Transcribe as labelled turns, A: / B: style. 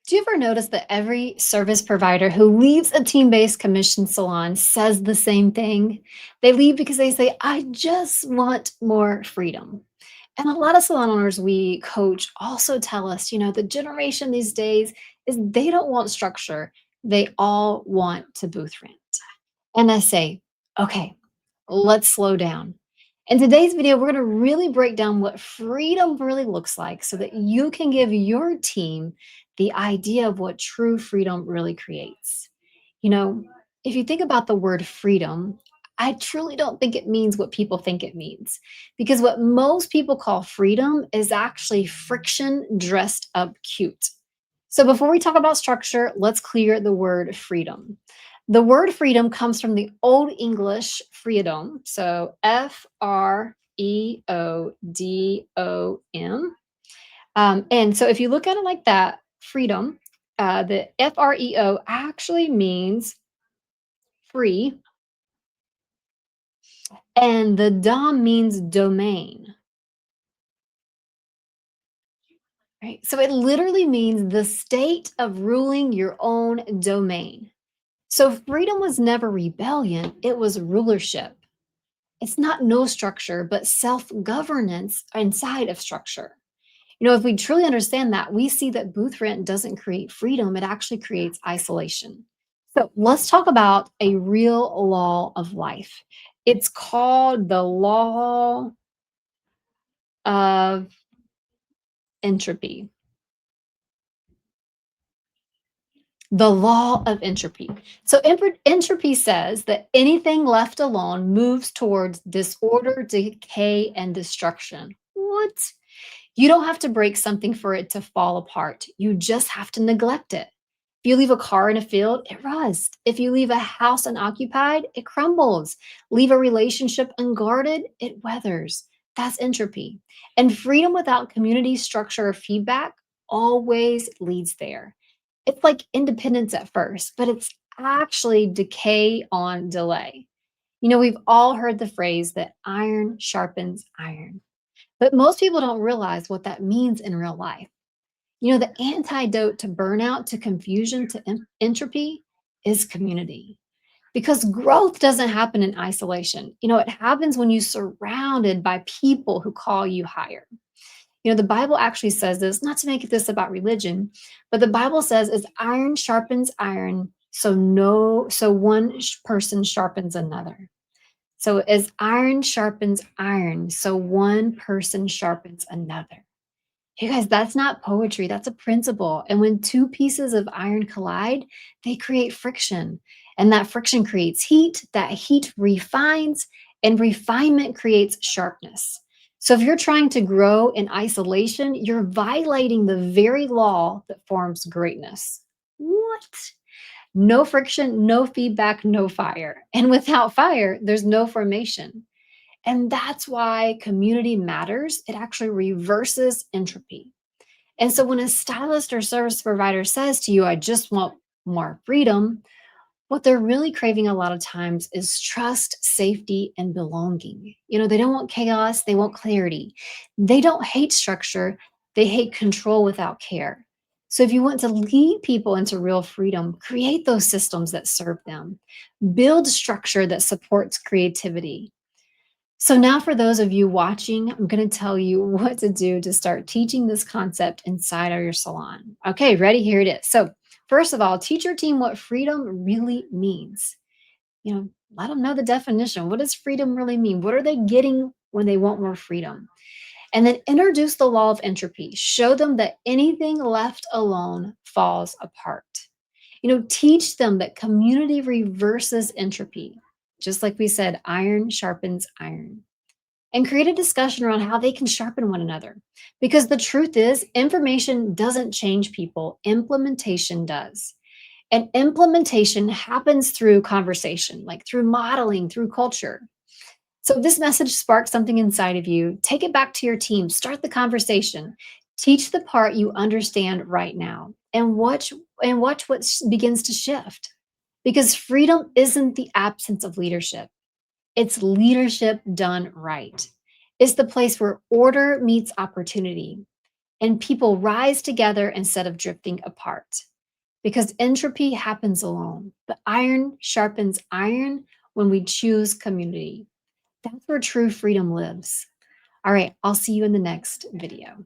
A: Do you ever notice that every service provider who leaves a team based commission salon says the same thing? They leave because they say, I just want more freedom. And a lot of salon owners we coach also tell us, the generation these days is they don't want structure. They all want to booth rent. And I say, okay, let's slow down. In today's video, we're going to really break down what freedom really looks like so that you can give your team the idea of what true freedom really creates. You know, if you think about the word freedom, I truly don't think it means what people think it means. Because what most people call freedom is actually friction dressed up cute. So before we talk about structure, let's clear the word freedom. The word freedom comes from the Old English freedom. So freedom. And so if you look at it like that, freedom, the freo actually means free, and the dom means domain. Right? So it literally means the state of ruling your own domain. So freedom was never rebellion, it was rulership. It's not no structure, but self governance inside of structure. If we truly understand that, we see that booth rent doesn't create freedom, it actually creates isolation. So let's talk about a real law of life. It's called the law of entropy. The law of entropy. So, entropy says that anything left alone moves towards disorder, decay, and destruction. What? You don't have to break something for it to fall apart. You just have to neglect it. If you leave a car in a field, it rusts. If you leave a house unoccupied, it crumbles. Leave a relationship unguarded, it weathers. That's entropy. And freedom without community structure or feedback always leads there. It's like independence at first, but it's actually decay on delay. We've all heard the phrase that iron sharpens iron, but most people don't realize what that means in real life. The antidote to burnout, to confusion, to entropy is community. Because growth doesn't happen in isolation. It happens when you're surrounded by people who call you higher. The Bible actually says this, not to make this about religion, but the Bible says as iron sharpens iron, so one person sharpens another. So as iron sharpens iron, so one person sharpens another. You guys, that's not poetry, that's a principle. And when two pieces of iron collide, they create friction. And that friction creates heat, that heat refines, and refinement creates sharpness. So if you're trying to grow in isolation, you're violating the very law that forms greatness. What? No friction, no feedback, no fire. And without fire, there's no formation. And that's why community matters. It actually reverses entropy. And so when a stylist or service provider says to you, I just want more freedom, what they're really craving a lot of times is trust, safety, and belonging. They don't want chaos, they want clarity. They don't hate structure, they hate control without care. So if you want to lead people into real freedom, create those systems that serve them, build structure that supports creativity. So, now for those of you watching, I'm going to tell you what to do to start teaching this concept inside of your salon. Okay, ready? Here it is. So, first of all, teach your team what freedom really means. Let them know the definition. What does freedom really mean? What are they getting when they want more freedom? And then introduce the law of entropy. Show them that anything left alone falls apart. Teach them that community reverses entropy. Just like we said, iron sharpens iron, and create a discussion around how they can sharpen one another. Because the truth is, information doesn't change people, implementation does. And implementation happens through conversation, like through modeling, through culture. So if this message sparks something inside of you, take it back to your team, start the conversation, teach the part you understand right now, and watch what begins to shift. Because freedom isn't the absence of leadership. It's leadership done right. It's the place where order meets opportunity. and people rise together instead of drifting apart. Because entropy happens alone, but iron sharpens iron when we choose community. That's where true freedom lives. All right, I'll see you in the next video.